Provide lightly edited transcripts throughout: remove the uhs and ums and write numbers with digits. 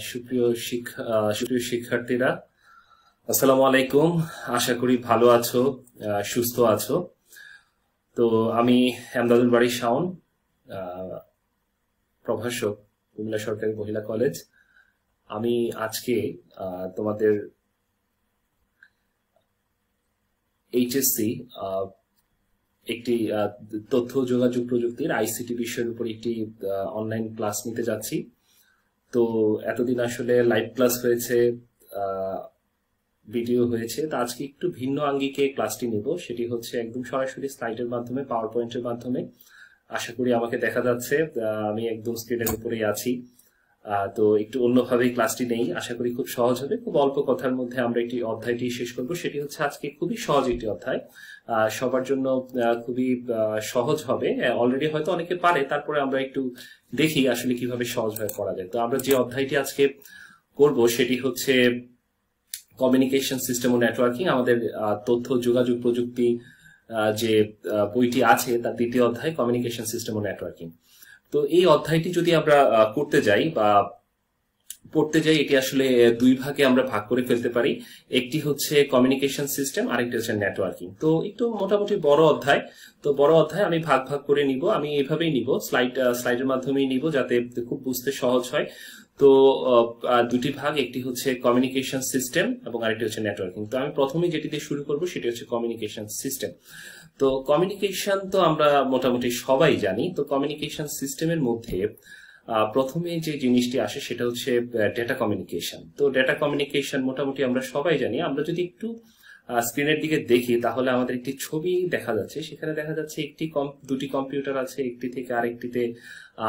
সুপ্রিয় শিক্ষার্থীরা, আসসালামু আলাইকুম। আশা করি ভালো আছো, সুস্থ আছো। তো আমি এমদাদুল বাড়ি শাওন, প্রভাষক, কুমিল্লা সরকারি মহিলা কলেজ। আমি আজকে তোমাদের এইচএসসি একটি তথ্য যোগাযোগ প্রযুক্তির আইসিটি বিষয়ের উপর একটি অনলাইন ক্লাস নিতে যাচ্ছি। তো এতদিন আসলে লাইভ ক্লাস হয়েছে, ভিডিও হয়েছে, তা আজকে একটু ভিন্ন আঙ্গিকে ক্লাসটি নিব। সেটি হচ্ছে একদম সরাসরি স্লাইডের মাধ্যমে, পাওয়ার পয়েন্টের মাধ্যমে। আশা করি আমাকে দেখা যাচ্ছে, আমি একদম স্ক্রিনের উপরেই আছি। তো একটু অন্যভাবেই ক্লাসটি নেই, আশা করি খুব সহজ হবে। খুব অল্প কথার মধ্যে আমরা একটি অধ্যায়টি শেষ করব। সেটি হচ্ছে আজকে খুবই সহজ একটি অধ্যায়, সবার জন্য খুবই সহজ হবে। অলরেডি হয়তো অনেকে পারে, তারপরে আমরা একটু দেখি আসলে কিভাবে সহজভাবে পড়া যায়। তো আমরা যে অধ্যায়টি আজকে করব সেটি হচ্ছে কমিউনিকেশন সিস্টেম ও নেটওয়ার্কিং। আমাদের তথ্য যোগাযোগ প্রযুক্তি যে বইটি আছে তার দ্বিতীয় অধ্যায় কমিউনিকেশন সিস্টেম ও নেটওয়ার্কিং। তো এই অধ্যায়টি যদি আমরা করতে যাই বা পড়তে যাই, এটি আসলে দুই ভাগে আমরা ভাগ করে ফেলতে পারি। একটি হচ্ছে কমিউনিকেশন সিস্টেম, আরেকটি হচ্ছে নেটওয়ার্কিং। তো একটু মোটামুটি বড় অধ্যায়। তো বড় অধ্যায় আমি ভাগ ভাগ করে নিব। আমি এইভাবেই নিব, স্লাইডের মাধ্যমেই নিব, যাতে খুব বুঝতে সহজ হয়। তো দুটি ভাগ, একটি হচ্ছে কমিউনিকেশন সিস্টেম এবং আরেকটি হচ্ছে নেটওয়ার্কিং। তো আমি প্রথমে যেটি দিয়ে শুরু করব সেটি হচ্ছে কমিউনিকেশন সিস্টেম। তো কমিউনিকেশন তো আমরা মোটামুটি সবাই জানি। তো কমিউনিকেশন সিস্টেমের মধ্যে প্রথমে যে জিনিসটি আসে সেটা হচ্ছে ডেটা কমিউনিকেশন। তো ডেটা কমিউনিকেশন মোটামুটি আমরা সবাই জানি। আমরা যদি একটু স্ক্রিনের দিকে দেখি তাহলে আমাদের একটি ছবি দেখা যাচ্ছে। সেখানে দেখা যাচ্ছে দুটি কম্পিউটার আছে, একটি থেকে আরেকটিতে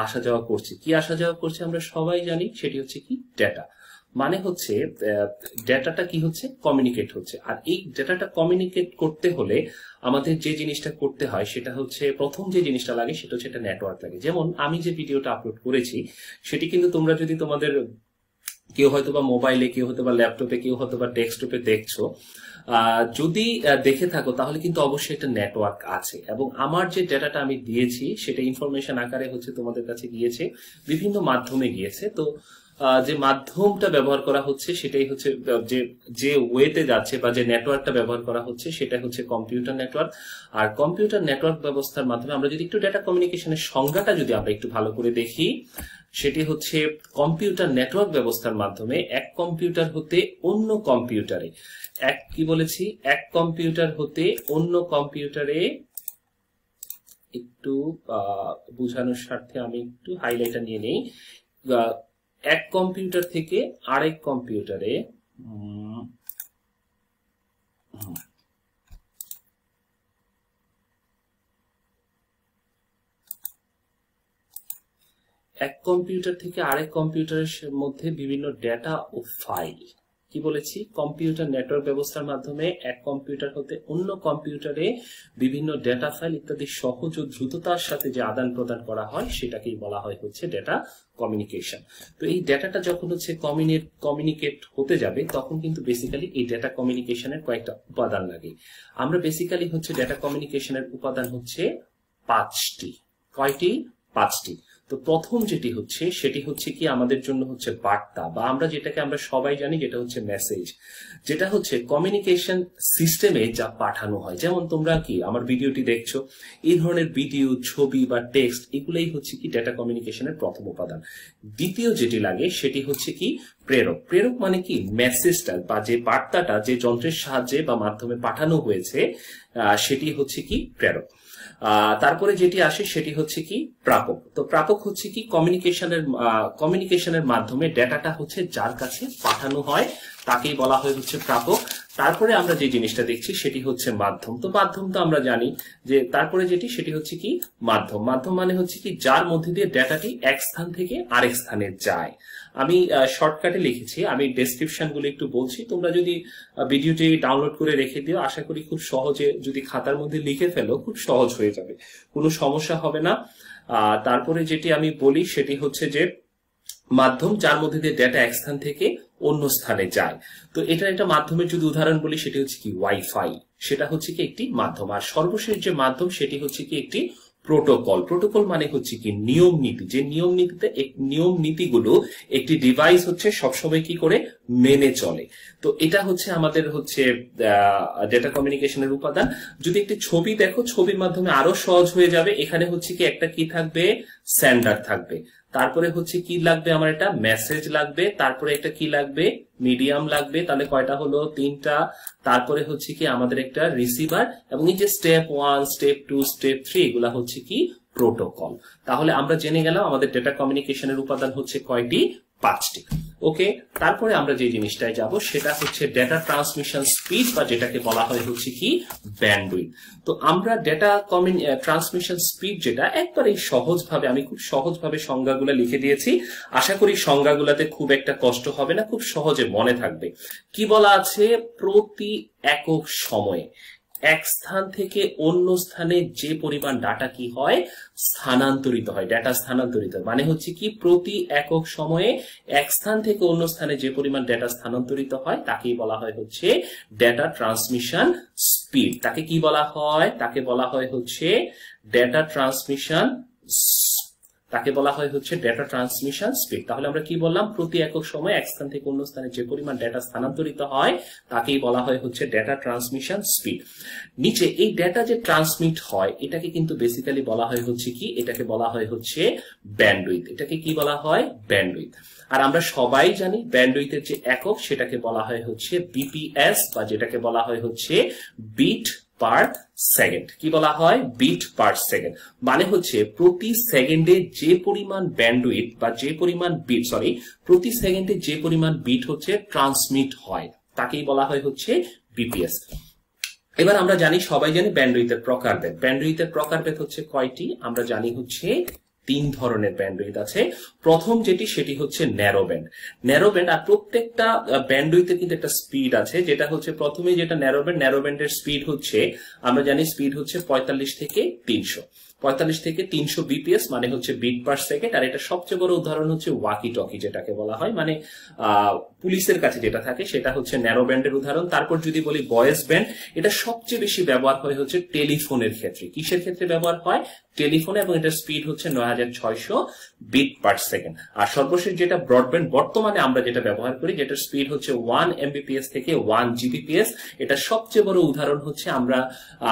আসা যাওয়া করছে। কি আসা যাওয়া করছে আমরা সবাই জানি, সেটি হচ্ছে কি ডেটা। মানে হচ্ছে ডেটাটা কি হচ্ছে, কমিউনিকেট হচ্ছে। আর এই ডেটাটা কমিউনিকেট করতে হলে আমাদের যে জিনিসটা করতে হয় সেটা হচ্ছে, প্রথম যে জিনিসটা লাগে সেটা হচ্ছে একটা নেটওয়ার্ক লাগে। যেমন আমি যে ভিডিওটা আপলোড করেছি সেটি কিন্তু তোমরা যদি তোমাদের কেউ হয়তো বা মোবাইলে, কেউ হয়তো বা ল্যাপটপে, কেউ হয়তো বা ডেস্কটপে দেখছো, যদি দেখে থাকো তাহলে কিন্তু অবশ্যই একটা নেটওয়ার্ক আছে। এবং আমার যে ডেটাটা আমি দিয়েছি সেটা ইনফরমেশন আকারে হচ্ছে তোমাদের কাছে গিয়েছে, বিভিন্ন মাধ্যমে গিয়েছে। তো যে মাধ্যমটা ব্যবহার করা হচ্ছে সেটাই হচ্ছে, যে ওয়েতে যাচ্ছে বা যে নেটওয়ার্কটা ব্যবহার করা হচ্ছে সেটা হচ্ছে কম্পিউটার নেটওয়ার্ক। আর কম্পিউটার নেটওয়ার্ক ব্যবস্থার মাধ্যমে আমরা যদি একটু ডেটা কমিউনিকেশনের সংজ্ঞাটা যদি আমরা একটু ভালো করে দেখি, সেটি হচ্ছে কম্পিউটার নেটওয়ার্ক ব্যবস্থার মাধ্যমে এক কম্পিউটার হতে অন্য কম্পিউটারে, কি বলেছি, এক কম্পিউটার হতে অন্য কম্পিউটারে, একটু বোঝানোর স্বার্থে আমি একটু হাইলাইটার নিয়ে নেই, এক কম্পিউটার থেকে আরেক কম্পিউটারে এক কম্পিউটার থেকে আরেক কম্পিউটারের মধ্যে বিভিন্ন ডেটা ও ফাইল, কি বলেছি, কম্পিউটার নেটওয়ার্ক ব্যবস্থার মাধ্যমে এক কম্পিউটার হতে অন্য কম্পিউটারে বিভিন্ন ডেটা ফাইল ইত্যাদি সহজ ও দ্রুততার সাথে যে আদান প্রদান করা হয় সেটাকেই বলা হয় হচ্ছে ডেটা কমিউনিকেশন। তো এই ডেটাটা যখন হচ্ছে কমিউনিকেট হতে যাবে তখন কিন্তু বেসিক্যালি এই ডেটা কমিউনিকেশনের কয়েকটা উপাদান লাগে। আমরা বেসিক্যালি হচ্ছে ডেটা কমিউনিকেশনের উপাদান হচ্ছে পাঁচটি। কয়টি? পাঁচটি। তো প্রথম যেটি হচ্ছে সেটি হচ্ছে কি আমাদের জন্য হচ্ছে বার্তা, বা আমরা যেটাকে আমরা সবাই জানি যেটা হচ্ছে মেসেজ, যেটা হচ্ছে কমিউনিকেশন সিস্টেমে যা পাঠানো হয়। যেমন তোমরা কি আমার ভিডিওটি দেখছো, এই ধরনের ভিডিও, ছবি বা টেক্সট, এগুলাই হচ্ছে কি ডেটা কমিউনিকেশনের প্রথম উপাদান। দ্বিতীয় যেটি লাগে সেটি হচ্ছে কি প্রেরক। প্রেরক মানে কি, মেসেজটা বা যে বার্তাটা যে যন্ত্রের সাহায্যে বা মাধ্যমে পাঠানো হয়েছে সেটি হচ্ছে কি প্রেরক। তারপরে যেটি আসে সেটি হচ্ছে কি প্রাপক। তো প্রাপক হচ্ছে কি কমিউনিকেশনের মাধ্যমে ডেটাটা হচ্ছে যার কাছে পাঠানো হয় তাকেই বলা হয় হচ্ছে প্রাপক। তারপরে আমরা যে জিনিসটা দেখছি সেটি হচ্ছে মাধ্যম। তো মাধ্যম তো আমরা জানি যে তারপরে যেটি সেটি হচ্ছে কি মাধ্যম। মাধ্যম মানে হচ্ছে কি যার মধ্যে দিয়ে ডেটাটি এক স্থান থেকে আরেক স্থানে যায়। আমি শর্টকাটে লিখেছি, আমি ডেসক্রিপশন গুলো একটু বলছি, তোমরা যদি ভিডিওটি ডাউনলোড করে রেখে দিও, আশা করি খুব সহজে যদি খাতার মধ্যে লিখে ফেলো খুব সহজ হয়ে যাবে, কোনো সমস্যা হবে না। তারপরে যেটি আমি বলি সেটি হচ্ছে যে মাধ্যম যার মধ্যে দিয়ে ডেটা এক স্থান থেকে অন্য স্থানে যায়। তো এটা একটা মাধ্যমের যদি উদাহরণ বলি সেটি হচ্ছে কি ওয়াইফাই, সেটা হচ্ছে কি একটি মাধ্যম। আর সর্বশেষ যে মাধ্যম সেটি হচ্ছে কি একটি প্রোটোকল। প্রোটোকল মানে হচ্ছে কি নিয়ম নীতি, যে নিয়ম নীতিগুলো একটি ডিভাইস হচ্ছে সবসময় কি করে মেনে চলে। তো এটা হচ্ছে আমাদের হচ্ছে ডেটা কমিউনিকেশনের উপাদান। যদি একটি ছবি দেখো, ছবির মাধ্যমে আরো সহজ হয়ে যাবে। এখানে হচ্ছে কি একটা কি থাকবে, সেন্ডার থাকবে, তারপরে হচ্ছে কি লাগবে আমার, এটা মেসেজ লাগবে, তারপরে একটা কি লাগবে, মিডিয়াম লাগবে, তাহলে কয়টা হলো, 3টা। তারপরে হচ্ছে কি আমাদের একটা রিসিভার, এবং এই যে স্টেপ 1, স্টেপ 2, স্টেপ 3 এগুলা হচ্ছে কি প্রোটোকল। তাহলে আমরা জেনে গেলাম আমাদের ডেটা কমিউনিকেশনের উপাদান হচ্ছে কয়টি, 5টি। ওকে, তারপরে আমরা যে জিনিসটায় যাব সেটা হচ্ছে ডেটা ট্রান্সমিশন স্পিড, বা যেটাকে বলা হয় হচ্ছে কি ব্যান্ডউইথ। তো আমরা ডেটা ট্রান্সমিশন স্পিড যেটা একবারে সহজভাবে, আমি খুব সহজভাবে সংজ্ঞাগুলো লিখে দিয়েছি, আশা করি সংজ্ঞাগুলোতে খুব একটা কষ্ট হবে না, খুব সহজে মনে থাকবে। কি বলা আছে, প্রতি একক সময়ে এক স্থান থেকে অন্য স্থানে যে পরিমাণ ডাটা কি হয়, স্থানান্তরিত হয়, ডাটা স্থানান্তরিত হয়। মানে হচ্ছে কি প্রতি একক সময়ে এক স্থান থেকে অন্য স্থানে যে পরিমাণ ডাটা স্থানান্তরিত হয় তাকেই বলা হয় হচ্ছে ডাটা ট্রান্সমিশন স্পিড। তাকে কি বলা হয়, তাকে বলা হয় হচ্ছে ডাটা ট্রান্সমিশন, তাকে বলা হয় হচ্ছে ডেটা ট্রান্সমিশন স্পিড। তাহলে আমরা কি বললাম, প্রতি একক সময় এক স্থান থেকে অন্য স্থানে যে পরিমাণ ডেটা স্থানান্তরিত হয় তাকেই বলা হয় হচ্ছে ডেটা ট্রান্সমিশন স্পিড। নিচে এই ডেটা যে ট্রান্সমিট হয় এটাকে কিন্তু বেসিক্যালি বলা হয় হচ্ছে কি, এটাকে বলা হয় হচ্ছে ব্যান্ডউইথ। এটাকে কি বলা হয়, ব্যান্ডউইথ। আর আমরা সবাই জানি ব্যান্ডউইথের যে একক সেটাকে বলা হয় হচ্ছে বিপিএস, বা যেটাকে বলা হয় হচ্ছে বিট পার সেকেন্ড। কি বলা হয়, বিট পার সেকেন্ড। মানে হচ্ছে প্রতি সেকেন্ডে যে পরিমাণ ব্যান্ডউইথ বা যে পরিমাণ বিট, প্রতি সেকেন্ডে যে পরিমাণ বিট হচ্ছে ট্রান্সমিট হয় তাকেই বলা হয় হচ্ছে বিপিএস। এবার আমরা জানি, সবাই জানি ব্যান্ডউইথের প্রকারভেদ। ব্যান্ডউইথের প্রকারভেদ হচ্ছে কয়টি, আমরা জানি হচ্ছে 3 ধরনের ব্যান্ডউইথ আছে। প্রথম যেটি সেটি হচ্ছে ন্যারো ব্যান্ড। ন্যারো ব্যান্ড, আর প্রত্যেকটা ব্যান্ডউইথে কিন্তু একটা স্পিড আছে, যেটা হচ্ছে প্রথমে যেটা ন্যারো ব্যান্ড, ন্যারো ব্যান্ডের স্পিড হচ্ছে, আমরা জানি স্পিড হচ্ছে 45 থেকে 300, 45 থেকে 300 বিপিএস, মানে হচ্ছে বিট পার সেকেন্ড। আর এটা সবচেয়ে বড় উদাহরণ হচ্ছে ওয়াকি টকি যেটাকে বলা হয়, মানে পুলিশের কাছে যেটা থাকে সেটা হচ্ছে ন্যারো ব্যান্ডের উদাহরণ। তারপর যদি বলি ভয়েস ব্যান্ড, এটা সবচেয়ে বেশি ব্যবহার হয় হচ্ছে টেলিফোনের ক্ষেত্রে। কিসের ক্ষেত্রে ব্যবহার হয়, টেলিফোনে, এবং এটার স্পিড হচ্ছে 9600 বিট পার সেকেন্ড। আর সর্বশেষ যেটা ব্রডব্যান্ড, বর্তমানে আমরা যেটা ব্যবহার করি, যেটার স্পিড হচ্ছে 1 MBPS থেকে 1 GBPS। এটা সবচেয়ে বড় উদাহরণ হচ্ছে আমরা,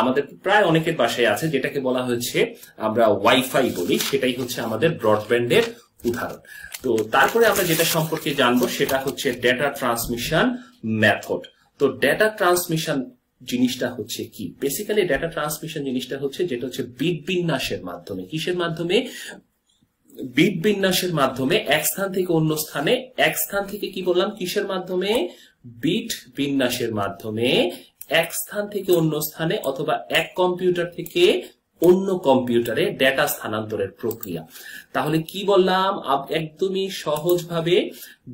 আমাদের প্রায় অনেকের বাসায় আছে, যেটাকে বলা হচ্ছে আমরা ওয়াইফাই বলি, সেটাই হচ্ছে আমাদের ব্রডব্যান্ডের উদাহরণ। তো তারপরে আমরা যেটা সম্পর্কে জানবো সেটা হচ্ছে ডেটা ট্রান্সমিশন মেথড। তো ডেটা ট্রান্সমিশন জিনিসটা হচ্ছে কি, বেসিক্যালি ডেটা ট্রান্সমিশন জিনিসটা হচ্ছে যেটা হচ্ছে বিট বিন্যাসের মাধ্যমে। কিসের মাধ্যমে, বিট বিন্যাসের মাধ্যমে এক স্থান থেকে অন্য স্থানে, এক স্থান থেকে কি বললাম, কিসের মাধ্যমে, বিট বিন্যাসের মাধ্যমে এক স্থান থেকে অন্য স্থানে অথবা এক কম্পিউটার থেকে অন্য কম্পিউটারে ডেটা স্থানান্তরের প্রক্রিয়া। তাহলে কি বললাম, একদমই সহজভাবে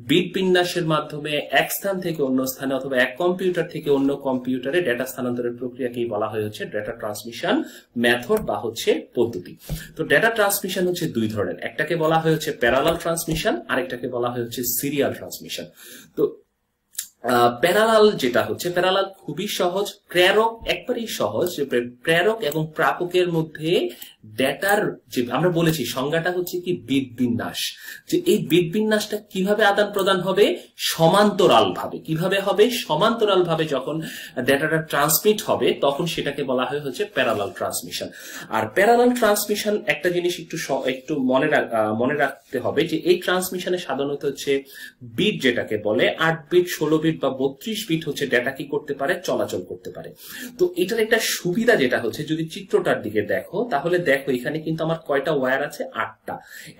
বিট বিন্যাসের মাধ্যমে এক স্থান থেকে অন্য স্থানে অথবা এক কম্পিউটার থেকে অন্য কম্পিউটারে ডেটা স্থানান্তরের প্রক্রিয়াকেই বলা হয় হচ্ছে ডেটা ট্রান্সমিশন মেথড বা হচ্ছে পদ্ধতি। তো ডেটা ট্রান্সমিশন হচ্ছে 2 ধরনের, একটাকে বলা হয় হচ্ছে প্যারালাল ট্রান্সমিশন, আরেকটাকে বলা হয় হচ্ছে সিরিয়াল ট্রান্সমিশন। তো প্যারালাল যেটা হচ্ছে, প্যারালাল খুবই সহজ, প্রেরক একবারেই সহজ, যে প্রেরক এবং প্রাপকের মধ্যে ডেটার যে আমরা বলেছি সংজ্ঞাটা হচ্ছে কি বিট বিন্যাস, যে এই বিট বিন্যাসটা কিভাবে আদান প্রদান হবে, সমান্তরাল ভাবে। কিভাবে হবে, সমান্তরাল ভাবে যখন ডেটাটা ট্রান্সমিট হবে তখন সেটাকে বলা হয় হচ্ছে parallel transmission. Are parallel transmission একটা জিনিস একটু মনে রাখতে হবে, যে এই ট্রান্সমিশনে সাধারণত হচ্ছে বিট যেটাকে বলে 8 বিট, 16 বিট বা 32 বিট হচ্ছে ডেটা কি করতে পারে, চলাচল করতে পারে। তো এটার একটা সুবিধা যেটা হচ্ছে, যদি চিত্রটার দিকে দেখো তাহলে দেখো এখানে কিন্তু আমার কয়টা ওয়্যার আছে, 8টা।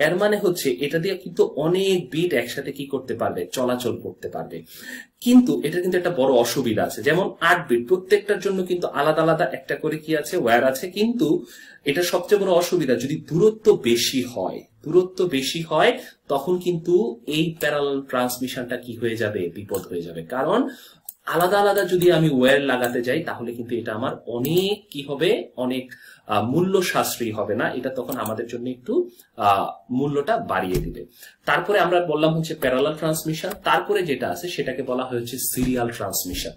এর মানে হচ্ছে এটা দিয়ে কিন্তু অনেক বিট একসাথে কি করতে পারবে, চলাচল করতে পারবে। কিন্তু এটা কিন্তু একটা বড় অসুবিধা আছে, যেমন 8 বিট প্রত্যেকটার জন্য কিন্তু আলাদা আলাদা একটা করে কি আছে, ওয়্যার আছে। কিন্তু এটা সবচেয়ে বড় অসুবিধা, যদি দূরত্ব বেশি হয় তখন কিন্তু এই প্যারালাল ট্রান্সমিশনটা কি হয়ে যাবে, বিপদ হয়ে যাবে। কারণ আলাদা আলাদা যদি আমি ওয়্যার লাগাতে যাই তাহলে কিন্তু এটা আমার অনেক কি হবে, অনেক মূল্য সাশ্রয়ী হবে না, এটা তখন আমাদের জন্য একটু মূল্যটা বাড়িয়ে দিবে। তারপরে আমরা বললাম হচ্ছে প্যারালাল ট্রান্সমিশন। তারপরে যেটা আছে সেটাকে বলা হয় হচ্ছে সিরিয়াল ট্রান্সমিশন।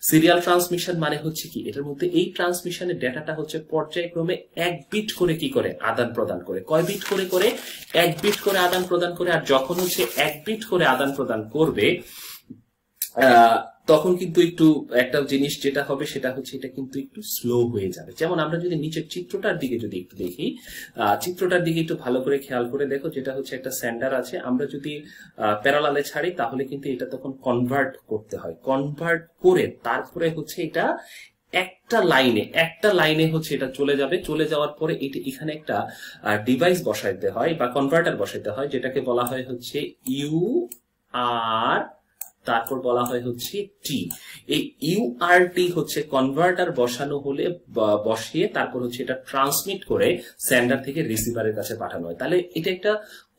সিরিয়াল ট্রান্সমিশন মানে হচ্ছে কি, এটার মধ্যে এই ট্রান্সমিশনের ডেটাটা হচ্ছে পর্যায়ক্রমে 1 বিট করে কি করে আদান প্রদান করে। কয় বিট করে করে? 1 বিট করে আদান প্রদান করে। আর যখন হচ্ছে 1 বিট করে আদান প্রদান করবে তখন কিন্তু একটু একটা জিনিস যেটা হবে সেটা হচ্ছে এটা কিন্তু একটু স্লো হয়ে যাবে। যেমন আমরা যদি নিচের চিত্রটার দিকে যদি একটু দেখি, চিত্রটার দিকে একটু ভালো করে খেয়াল করে দেখো, যেটা হচ্ছে একটা সেন্ডার আছে, আমরা যদি প্যারালালে ছাড়ি তাহলে কিন্তু এটা তখন কনভার্ট করতে হয়। কনভার্ট করে তারপরে হচ্ছে এটা একটা লাইনে হচ্ছে এটা চলে যাবে। চলে যাওয়ার পরে এটা এখানে একটা ডিভাইস বসাইতে হয় বা কনভার্টার বসাইতে হয়, যেটাকে বলা হয় হচ্ছে UART, তারপর বলা হয় হচ্ছে টি। এই UART হচ্ছে কনভার্টার বসানো হলে বসিয়ে তারপর হচ্ছে এটা ট্রান্সমিট করে সেন্ডার থেকে রিসিভারের কাছে পাঠানো হয়। তাহলে এটা একটা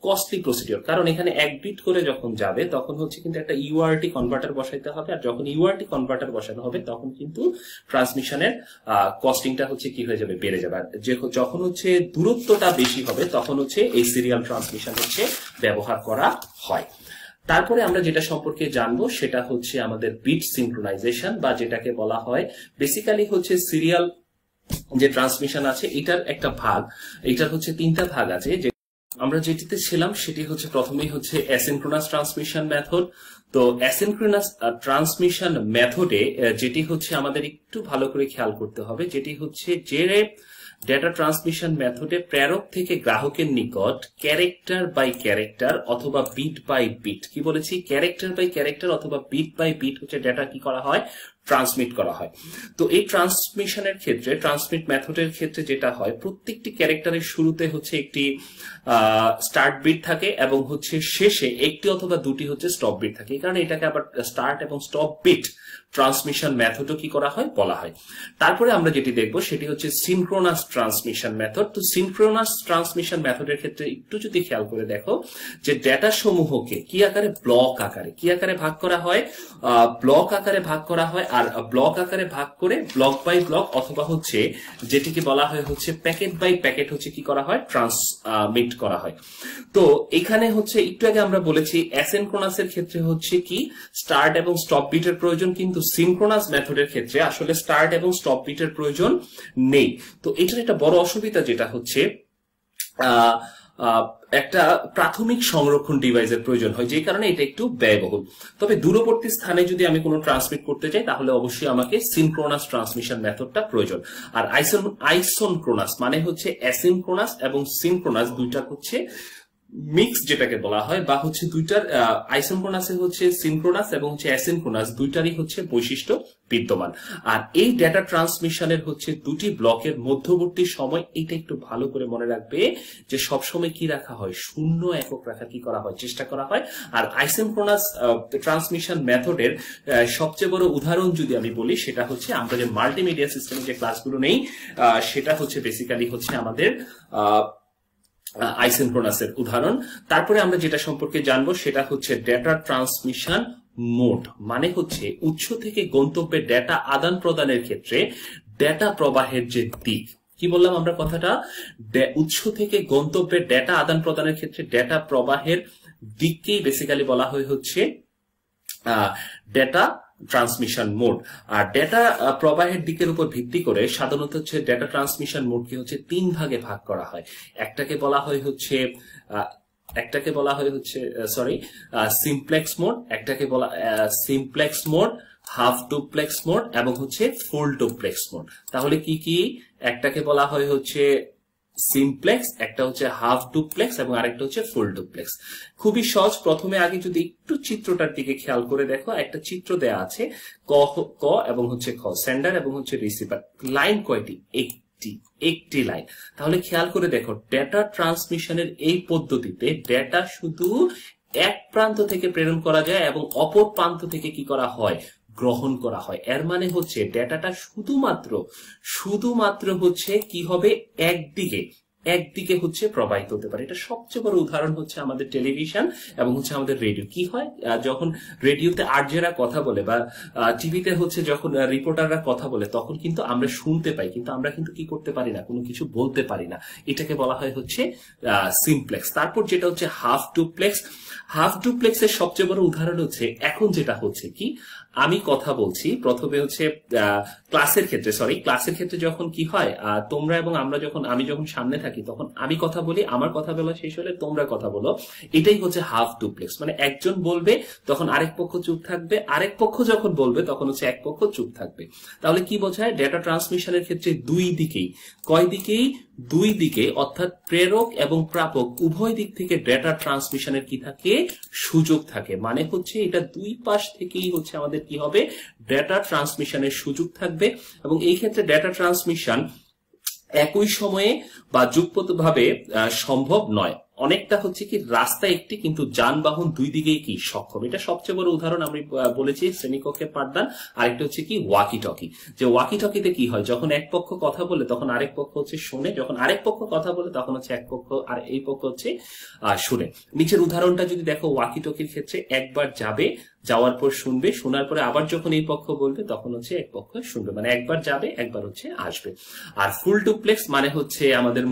কস্টলি প্রসিডিওর, কারণ এখানে 1 বিট করে যখন যাবে তখন হচ্ছে কিন্তু একটা UART কনভার্টার বসাইতে হবে। আর যখন UART কনভার্টার বসানো হবে তখন কিন্তু ট্রান্সমিশনের কস্টিংটা হচ্ছে কি হয়ে যাবে, বেড়ে যাবে। আর যখন হচ্ছে দূরত্বটা বেশি হবে তখন হচ্ছে এই সিরিয়াল ট্রান্সমিশন হচ্ছে ব্যবহার করা হয়। তারপরে আমরা যেটা সম্পর্কে জানবো সেটা হচ্ছে আমাদের বিট সিনক্রোনাইজেশন, বা যেটাকে বলা হয় বেসিক্যালি হচ্ছে সিরিয়াল যে ট্রান্সমিশন আছে এটার একটা ভাগ, এটার হচ্ছে 3টা ভাগ আছে। যে আমরা যেটিতে ছিলাম সেটি হচ্ছে প্রথমেই হচ্ছে অ্যাসিনক্রোনাস ট্রান্সমিশন মেথড। তো অ্যাসিনক্রোনাস ট্রান্সমিশন মেথডে যেটি হচ্ছে আমাদের একটু ভালো করে খেয়াল করতে হবে, যেটি হচ্ছে যে ডেটা ট্রান্সমিশন মেথডে প্রেরক থেকে গ্রাহকের নিকট ক্যারেক্টার বাই ক্যারেক্টার অথবা বিট বাই বিট, কি বলেছি, ক্যারেক্টার বাই ক্যারেক্টার অথবা বিট বাই বিট হচ্ছে ডেটা কি করা হয়, ট্রান্সমিট করা হয়। তো এই ট্রান্সমিশনের ক্ষেত্রে, ট্রান্সমিট মেথডের ক্ষেত্রে যেটা হয়, প্রত্যেকটি ক্যারেক্টারের শুরুতে হচ্ছে একটি স্টার্ট বিট থাকে এবং হচ্ছে শেষে একটি অথবা দুটি হচ্ছে স্টপ বিট থাকে। এই কারণে এটাকে আবার স্টার্ট এবং স্টপ বিট ট্রান্সমিশন মেথডও কি করা হয়, বলা হয়। তারপরে আমরা যেটি দেখবো সেটি হচ্ছে সিনক্রোনাস ট্রান্সমিশন মেথড। তো সিনক্রোনাস ট্রান্সমিশন মেথডের ক্ষেত্রে একটু যদি খেয়াল করে দেখো যে ডেটা সমূহকে কি আকারে, ব্লক আকারে কি আকারে ভাগ করা হয়, ব্লক আকারে ভাগ করা হয়। আর ব্লক আকারে ভাগ করে ব্লক বাই ব্লক অথবা হচ্ছে যেটিকে বলা হয় হচ্ছে প্যাকেট বাই প্যাকেট হচ্ছে কি করা হয়, ট্রান্সমিট করা হয়। তো এখানে হচ্ছে একটু আগে আমরা বলেছি অ্যাসিনক্রোনাসের ক্ষেত্রে হচ্ছে কি স্টার্ট এবং স্টপ বিটের প্রয়োজন, কিন্তু সিনক্রোনাস মেথডের ক্ষেত্রে আসলে স্টার্ট এবং স্টপ বিটের প্রয়োজন নেই। তো এটার একটা বড় অসুবিধা যেটা হচ্ছে একটা প্রাথমিক সংরক্ষণ ডিভাইসের প্রয়োজন হয়, যে কারণে এটা একটু ব্যয়বহুল। তবে দূরবর্তী স্থানে যদি আমি কোনো ট্রান্সমিট করতে চাই তাহলে অবশ্যই আমাকে সিনক্রোনাস ট্রান্সমিশন মেথডটা প্রয়োজন। আর আইসোনক্রোনাস মানে হচ্ছে অ্যাসিনক্রোনাস এবং সিনক্রোনাস দুইটা হচ্ছে মিক্স যেটাকে বলা হয়, বা হচ্ছে দুইটার আইসোনক্রোনাসে হচ্ছে সিনক্রোনাস এবং হচ্ছে অ্যাসিনক্রোনাস দুইটারই হচ্ছে বৈশিষ্ট্য বিদ্যমান। আর এই ডেটা ট্রান্সমিশনের হচ্ছে দুটি ব্লকের মধ্যবর্তী সময়, এটা একটু ভালো করে মনে রাখবে যে সবসময় কি রাখা হয়, 0 একক রাখা কি করা হয়, চেষ্টা করা হয়। আর আইসোনক্রোনাস ট্রান্সমিশন মেথডের সবচেয়ে বড় উদাহরণ যদি আমি বলি সেটা হচ্ছে আমরা যে মাল্টিমিডিয়া সিস্টেমে যে ক্লাসগুলো নেই সেটা হচ্ছে বেসিক্যালি হচ্ছে আমাদের আইসোনক্রোনাসের উদাহরণ। তারপরে আমরা যেটা সম্পর্কে জানবো সেটা হচ্ছে ডেটা ট্রান্সমিশন মোড, মানে হচ্ছে উৎস থেকে গন্তব্যে ডেটা আদান প্রদানের ক্ষেত্রে ডেটা প্রবাহের যে দিক, কি বললাম আমরা কথাটা, উৎস থেকে গন্তব্যে ডেটা আদান প্রদানের ক্ষেত্রে ডেটা প্রবাহের দিককেই বেসিক্যালি বলা হয় হচ্ছে ডেটা ট্রান্সমিশন মোড। আর ডেটা প্রবাহের দিকের উপর ভিত্তি করে সাধারণত হচ্ছে ডেটা ট্রান্সমিশন মোডকে হচ্ছে 3 ভাগে ভাগ করা হয়। একটাকে বলা হয় হচ্ছে সিমপ্লেক্স মোড, একটাকে বলা simplex mode, half duplex mode এবং হচ্ছে ফুল ডুপ্লেক্স মোড। তাহলে কি কি, একটাকে বলা হয় হচ্ছে সিমপ্লেক্স, একটা হচ্ছে হাফ ডুপ্লেক্স এবং আরেকটা হচ্ছে ফুল ডুপ্লেক্স। খুবই সহজ। প্রথমে আগে যদি একটু চিত্রটার দিকে খেয়াল করে দেখো, একটা চিত্র দেয়া আছে ক এবং হচ্ছে খ, সেন্ডার এবং হচ্ছে রিসিভার। লাইন কয়টি, একটি লাইন। তাহলে খেয়াল করে দেখো ডেটা ট্রান্সমিশনের এই পদ্ধতিতে ডেটা শুধু এক প্রান্ত থেকে প্রেরণ করা যায় এবং অপর প্রান্ত থেকে কি করা হয়, গ্রহণ করা হয়। এর মানে হচ্ছে ডেটাটা শুধুমাত্র হচ্ছে কি হবে, একদিকে একদিকে হচ্ছে প্রবাহিত হতে পারে। এটা সবচেয়ে বড় উদাহরণ হচ্ছে আমাদের টেলিভিশন এবং হচ্ছে আমাদের রেডিও। কি হয়, যখন রেডিওতে আরজেরা কথা বলে বা টিভিতে হচ্ছে যখন রিপোর্টাররা কথা বলে, তখন কিন্তু আমরা শুনতে পাই, কিন্তু আমরা কিন্তু কি করতে পারি না, কোনো কিছু বলতে পারি না। এটাকে বলা হয় হচ্ছে সিমপ্লেক্স। তারপর যেটা হচ্ছে হাফ ডুপ্লেক্স। হাফ ডুপ্লেক্সের সবচেয়ে বড় উদাহরণ হচ্ছে এখন যেটা হচ্ছে কি, আমি কথা বলছি প্রথমে হচ্ছে ক্লাসের ক্ষেত্রে যখন কি হয়, তোমরা এবং আমরা যখন, আমি যখন সামনে থাকি তখন আমি কথা বলি, আমার কথা বলা শেষ হলে তোমরা কথা বলো, এটাই হচ্ছে হাফ ডুপ্লেক্স। মানে একজন বলবে তখন আরেক পক্ষ চুপ থাকবে, আরেক পক্ষ যখন বলবে তখন হচ্ছে এক পক্ষ চুপ থাকবে। তাহলে কি বোঝায়, ডেটা ট্রান্সমিশনের ক্ষেত্রে দুই দিকেই, কয় দিকেই, দুই দিকে, অর্থাৎ প্রেরক এবং প্রাপক উভয় দিক থেকে ডেটা ট্রান্সমিশনের কি থাকে, সুযোগ থাকে। মানে হচ্ছে এটা দুই পাশ থেকেই হচ্ছে আমাদের কি হবে, ডেটা ট্রান্সমিশনের সুযোগ থাকবে। এবং এই ক্ষেত্রে ডেটা ট্রান্সমিশন একই সময়ে বা যুগপতভাবে সম্ভব নয়। অনেকটা হচ্ছে কি রাস্তা একটি, কিন্তু যানবাহন দুই দিকেই কি সক্ষম। এটা সবচেয়ে বড় উদাহরণ আমি বলেছি শ্রেণীকক্ষে পাঠদান। আরেকটা হচ্ছে কি ওয়াকি টকি। যে ওয়াকি টকিতে কি হয়, যখন এক পক্ষ কথা বলে তখন আরেক পক্ষ হচ্ছে শোনে, যখন আরেক পক্ষ কথা বলে তখন হচ্ছে এক পক্ষ আর এই পক্ষ হচ্ছে শুনে। নিচের উদাহরণটা যদি দেখো, ওয়াকি টকির ক্ষেত্রে একবার যাবে, যাওয়ার পর শুনবে, শোনার পরে আবার যখন এই পক্ষ বলবে তখন হচ্ছে এক পক্ষ শুনবে, মানে একবার যাবে একবার হচ্ছে আসবে। আর ফুল ডুপ্লেক্স মানে হচ্ছে আমাদের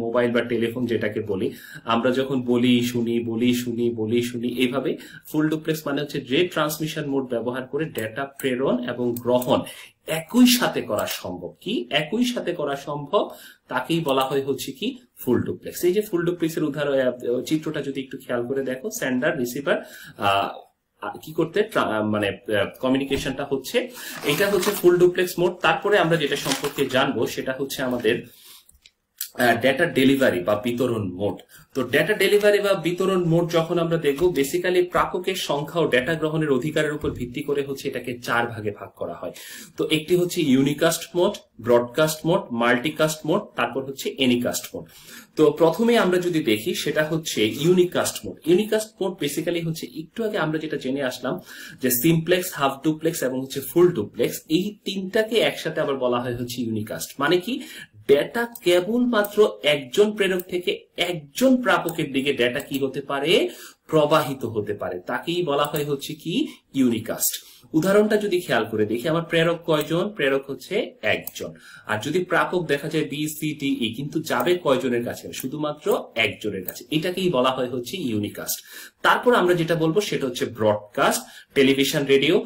মোবাইল বা টেলিফোন যেটাকে বলি, আমরা যখন বলি শুনি, বলি শুনি, বলি শুনি, এইভাবে। ফুল ডুপ্লেক্স মানে হচ্ছে যে ট্রান্সমিশন মোড ব্যবহার করে ডেটা প্রেরণ এবং গ্রহণ একই সাথে করা সম্ভব। কি একই সাথে করা সম্ভব, তাকেই বলা হয় হচ্ছে কি ফুল ডুপ্লেক্স। এই যে ফুল ডুপ্লেক্সের উদাহরণ, চিত্রটা যদি একটু খেয়াল করে দেখো, সেন্ডার রিসিভার কি করতে, মানে কমিউনিকেশনটা হচ্ছে, এটা হচ্ছে ফুল ডুপ্লেক্স মোড। তারপরে আমরা যেটা সম্পর্কে জানবো সেটা হচ্ছে আমাদের ডেটা ডেলিভারি বা বিতরণ মোড। তো ডেটা ডেলিভারি বা বিতরণ মোড যখন আমরা দেখবো, বেসিক্যালি প্রাপকের সংখ্যা ও ডেটা গ্রহণের অধিকারের উপর ভিত্তি করে হচ্ছে এটাকে 4 ভাগে ভাগ করা হয়। তো একটি হচ্ছে unicast mode, broadcast mode, multicast mode, তারপর হচ্ছে এনিকাস্ট মোড। তো প্রথমে আমরা যদি দেখি সেটা হচ্ছে unicast mode. Unicast mode basically হচ্ছে, একটু আগে আমরা যেটা জেনে আসলাম যে সিমপ্লেক্স, হাফ ডুপ্লেক্স এবং হচ্ছে ফুল ডুপ্লেক্স, এই তিনটাকে একসাথে আবার বলা হয় হচ্ছে ইউনিকাস্ট। মানে কি, ডেটা কেবলমাত্র একজন প্রেরক থেকে একজন প্রাপকের দিকে ডেটা কি হতে পারে, প্রবাহিত হতে পারে, তাকেই বলা হয় হচ্ছে কি ইউনিকাস্ট। উদাহরণটা যদি খেয়াল করে দেখি, আমার প্রেরক কয়জন, প্রেরক হচ্ছে একজন। আর যদি প্রাপক দেখা যায় বি সি ডি ই, কিন্তু যাবে কয়জনের কাছে, শুধুমাত্র একজনের কাছে, এটাকেই বলা হয় হচ্ছে ইউনিকাস্ট। তারপর আমরা যেটা বলবো সেটা হচ্ছে ব্রডকাস্ট। টেলিভিশন, রেডিও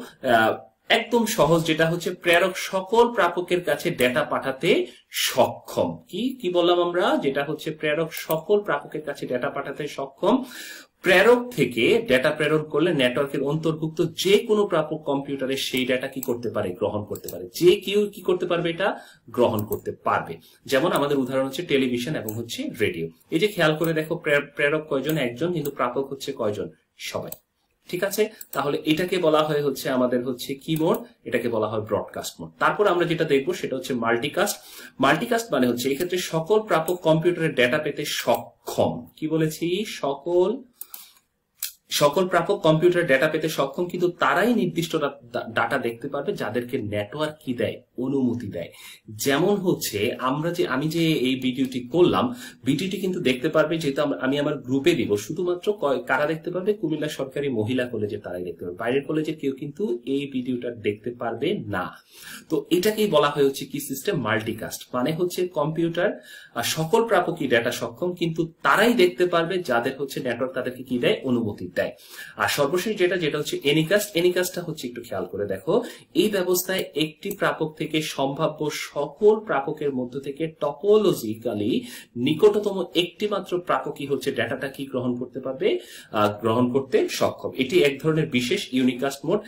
একদম সহজ, যেটা হচ্ছে প্রেরক সকল প্রাপকের কাছে ডেটা পাঠাতে সক্ষম। কি বললাম আমরা, যেটা হচ্ছে প্রেরক সকল প্রাপকের কাছে ডেটা পাঠাতে সক্ষম। প্রেরক থেকে ডেটা প্রেরণ করলে নেটওয়ার্কের অন্তর্ভুক্ত যে কোনো প্রাপক কম্পিউটারে সেই ডেটা কি করতে পারে, গ্রহণ করতে পারে। যে কেউ কি করতে পারবে, এটা গ্রহণ করতে পারবে। যেমন আমাদের উদাহরণ হচ্ছে টেলিভিশন এবং হচ্ছে রেডিও। এই যে খেয়াল করে দেখো, প্রেরক কয়জন, একজন, কিন্তু প্রাপক হচ্ছে কয়জন, সবাই। ঠিক আছে, তাহলে এটাকে বলা হয় হচ্ছে আমাদের হচ্ছে কি মোড, এটাকে বলা হয় ব্রডকাস্ট মোড। তারপর আমরা যেটা দেখবো সেটা হচ্ছে মাল্টিকাস্ট। মাল্টিকাস্ট মানে হচ্ছে এক্ষেত্রে সকল প্রাপক কম্পিউটারের ডেটা পেতে সক্ষম। কি বলেছি, সকল প্রাপক কম্পিউটার ডেটা পেতে সক্ষম, কিন্তু তারাই নির্দিষ্ট ডাটা দেখতে পারবে যাদেরকে নেটওয়ার্ক কি দেয়, অনুমতি দেয়। যেমন হচ্ছে আমি যে এই ভিডিওটি করলাম, ভিডিওটি কিন্তু দেখতে পারবে, যেহেতু আমি আমার গ্রুপে দিব, শুধুমাত্র কারা দেখতে পারবে, কুমিল্লা সরকারি মহিলা কলেজে তারাই দেখতে পারবে, বাইরের কলেজের কেউ কিন্তু এই ভিডিওটা দেখতে পারবে না। তো এটাকেই বলা হয় হচ্ছে কি সিস্টেম, মাল্টিকাস্ট। মানে হচ্ছে কম্পিউটার সকল প্রাপকই ডেটা সক্ষম, কিন্তু তারাই দেখতে পারবে যাদের হচ্ছে নেটওয়ার্ক তাদেরকে কি দেয়, অনুমতি দেয়। আর সর্বশেষ যেটা হচ্ছে এনিকাস্ট। এনিকাস্টটা হচ্ছে একটু খেয়াল করে দেখো, এই ব্যবস্থায় একটি প্রাপক থেকে সম্ভাব্য সকল প্রাপকের মধ্য থেকে টপোলজিক্যালি নিকটতম একটি মাত্র প্রাপকই হচ্ছে ডেটাটা কি গ্রহণ করতে পারবে, গ্রহণ করতে সক্ষম। এটি এক ধরনের বিশেষ ইউনিকাস্ট মোড।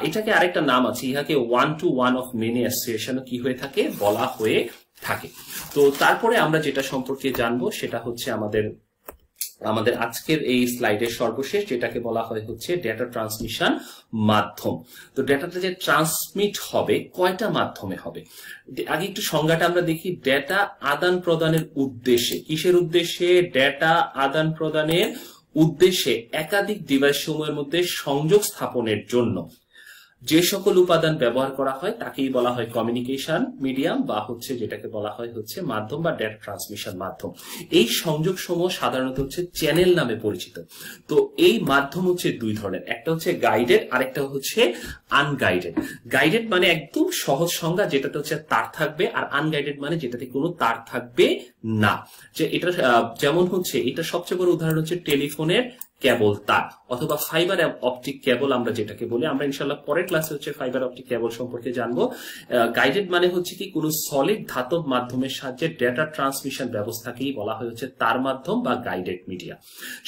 এটাকে আরেকটা নাম আছে, ইহাকে 1-to-1 অফ মেনি অ্যাসোসিয়েশন কি হয়ে থাকে, বলা হয়ে থাকে। তো তারপরে আমরা যেটা সম্পর্কে জানবো সেটা হচ্ছে আমাদের আজকের এই স্লাইডের সর্বশেষ, যেটাকে বলা হয় হচ্ছে ডেটা ট্রান্সমিশন মাধ্যম। তো ডেটাটা যে ট্রান্সমিট হবে, কয়টা মাধ্যমে হবে, আগে একটু সংজ্ঞাটা আমরা দেখি। ডেটা আদান প্রদানের উদ্দেশ্যে, কিসের উদ্দেশ্যে, ডেটা আদান প্রদানের উদ্দেশ্যে একাধিক ডিভাইস সমূহের মধ্যে সংযোগ স্থাপনের জন্য যে সকল উপাদান ব্যবহার করা হয় তাকেই বলা হয় কমিউনিকেশন মিডিয়াম বা হচ্ছে যেটাকে বলা হয় হচ্ছে মাধ্যম বা ডেটা ট্রান্সমিশন মাধ্যম। এই সংযোগ সমূহ সাধারণত হচ্ছে চ্যানেল নামে পরিচিত। তো এই মাধ্যম হচ্ছে দুই ধরনের, একটা হচ্ছে গাইডেড, আরেকটা হচ্ছে আনগাইডেড। গাইডেড মানে একদম সহজ সংজ্ঞা, যেটাতে হচ্ছে তার থাকবে, আর আনগাইডেড মানে যেটাতে কোনো তার থাকবে না। যে এটা যেমন হচ্ছে, এটা সবচেয়ে বড় উদাহরণ হচ্ছে টেলিফোনের কেবল তার অথবা ফাইবার অপটিক কেবল আমরা যেটাকে বলি। আমরা ইনশাল্লাহ পরের ক্লাসে হচ্ছে ফাইবার অপটিক কেবল সম্পর্কে জানবো। গাইডেড মানে হচ্ছে কি, কোনো সলিড ধাতব মাধ্যমের সাহায্যে ডেটা ট্রান্সমিশন ব্যবস্থাকেই বলা হয় হচ্ছে তার মাধ্যম বা গাইডেড মিডিয়া।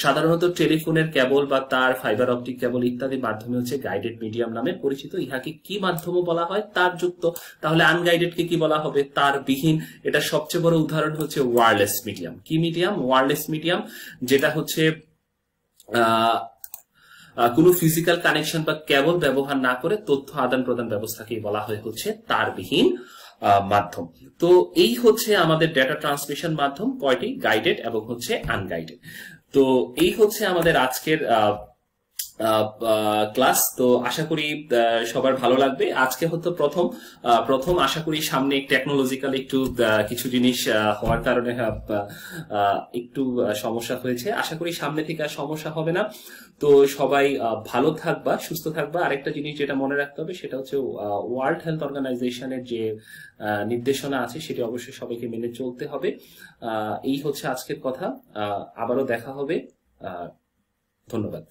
সাধারণত টেলিফোনের কেবল বা তার, ফাইবার অপটিক কেবল ইত্যাদি মাধ্যমে হচ্ছে গাইডেড মিডিয়াম নামে পরিচিত। ইহাকে কি মাধ্যমও বলা হয়? তার যুক্ত। তাহলে আনগাইডেড কে কি বলা হবে? তার বিহীন। এটা সবচেয়ে বড় উদাহরণ হচ্ছে ওয়্যারলেস মিডিয়াম। কি মিডিয়াম? ওয়্যারলেস মিডিয়াম, যেটা হচ্ছে কোনো ফিজিক্যাল কানেকশন বা কেবল ব্যবহার না করে তথ্য আদান প্রদান ব্যবস্থাকেই বলা হয় হচ্ছে তারবিহীন মাধ্যম। তো এই হচ্ছে আমাদের ডেটা ট্রান্সমিশন মাধ্যম, কয়টি? গাইডেড এবং হচ্ছে আনগাইডেড। তো এই হচ্ছে আমাদের আজকের ক্লাস। তো আশা করি সবার ভালো লাগবে। আজকে হয়তো প্রথম আশা করি সামনে টেকনোলজিক্যাল একটু কিছু জিনিস হওয়ার কারণে একটু সমস্যা হয়েছে। আশা করি সামনে থেকে আর সমস্যা হবে না। তো সবাই ভালো থাকবা, সুস্থ থাকবা। আরেকটা জিনিস যেটা মনে রাখতে হবে সেটা হচ্ছে ওয়ার্ল্ড হেলথ অর্গানাইজেশনের যে নির্দেশনা আছে সেটি অবশ্যই সবাইকে মেনে চলতে হবে। এই হচ্ছে আজকের কথা। আবারও দেখা হবে। ধন্যবাদ।